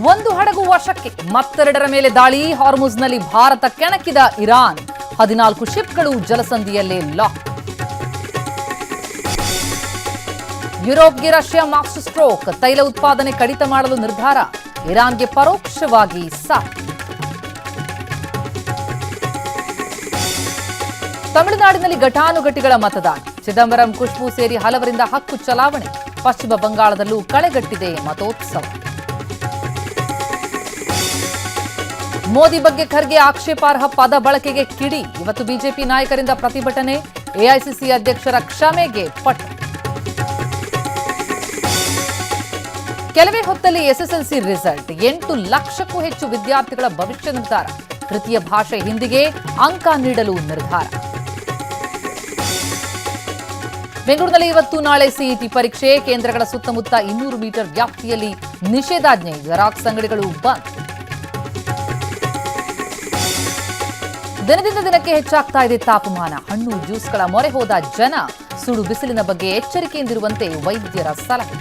ಒಂದು ಹಡಗು ವಶಕ್ಕೆ, ಮತ್ತೆರಡರ ಮೇಲೆ ದಾಳಿ. ಹಾರ್ಮುಜ್ನಲ್ಲಿ ಭಾರತ ಕೆಣಕಿದ ಇರಾನ್. 14 ಶಿಪ್ಗಳು ಜಲಸಂಧಿಯಲ್ಲೇ ಲಾಕ್. ಯುರೋಪ್ಗೆ ರಷ್ಯಾ ಮಾಸ್ಟರ್ ಸ್ಟ್ರೋಕ್. ತೈಲ ಉತ್ಪಾದನೆ ಕಡಿತ ಮಾಡಲು ನಿರ್ಧಾರ. ಇರಾನ್ಗೆ ಪರೋಕ್ಷವಾಗಿ ಸಾಥ್. ತಮಿಳುನಾಡಿನಲ್ಲಿ ಘಟಾನುಘಟಿಗಳ ಮತದಾನ. ಚಿದಂಬರಂ, ಖುಷ್ಬೂ ಸೇರಿ ಹಲವರಿಂದ ಹಕ್ಕು ಚಲಾವಣೆ. ಪಶ್ಚಿಮ ಬಂಗಾಳದಲ್ಲೂ ಕಳೆಗಟ್ಟಿದೆ ಮತೋತ್ಸವ. ಮೋದಿ ಬಗ್ಗೆ ಖರ್ಗೆ ಆಕ್ಷೇಪಾರ್ಹ ಪದ ಬಳಕೆಗೆ ಕಿಡಿ. ಇವತ್ತು ಬಿಜೆಪಿ ನಾಯಕರಿಂದ ಪ್ರತಿಭಟನೆ. ಎಐಸಿಸಿ ಅಧ್ಯಕ್ಷರ ಕ್ಷಮೆಗೆ ಪಟ್ಟು. ಕೆಲವೇ ಹೊತ್ತಲ್ಲಿ ಎಸ್ಎಸ್ಎಲ್ಸಿ ರಿಸಲ್ಟ್. 8 ಲಕ್ಷಕ್ಕೂ ಹೆಚ್ಚು ವಿದ್ಯಾರ್ಥಿಗಳ ಭವಿಷ್ಯ ನಿರ್ಧಾರ. ತೃತೀಯ ಭಾಷೆ ಹಿಂದಿಗೆ ಅಂಕ ನೀಡಲು ನಿರ್ಧಾರ. ಬೆಂಗಳೂರಿನಲ್ಲಿ ಇವತ್ತು ನಾಳೆ ಸಿಇಟಿ ಪರೀಕ್ಷೆ. ಕೇಂದ್ರಗಳ ಸುತ್ತಮುತ್ತ 200 ಮೀಟರ್ ವ್ಯಾಪ್ತಿಯಲ್ಲಿ ನಿಷೇಧಾಜ್ಞೆ. ಜೆರಾಕ್ಸ್ ಅಂಗಡಿಗಳು ಬಂದ್. ದಿನದಿಂದ ದಿನಕ್ಕೆ ಹೆಚ್ಚಾಗ್ತಾ ಇದೆ ತಾಪಮಾನ. ಹಣ್ಣು ಜ್ಯೂಸ್ಗಳ ಮೊರೆ ಹೋದ ಜನ. ಸುಡು ಬಿಸಿಲಿನ ಬಗ್ಗೆ ಎಚ್ಚರಿಕೆಯಿಂದಿರುವಂತೆ ವೈದ್ಯರ ಸಲಹೆ.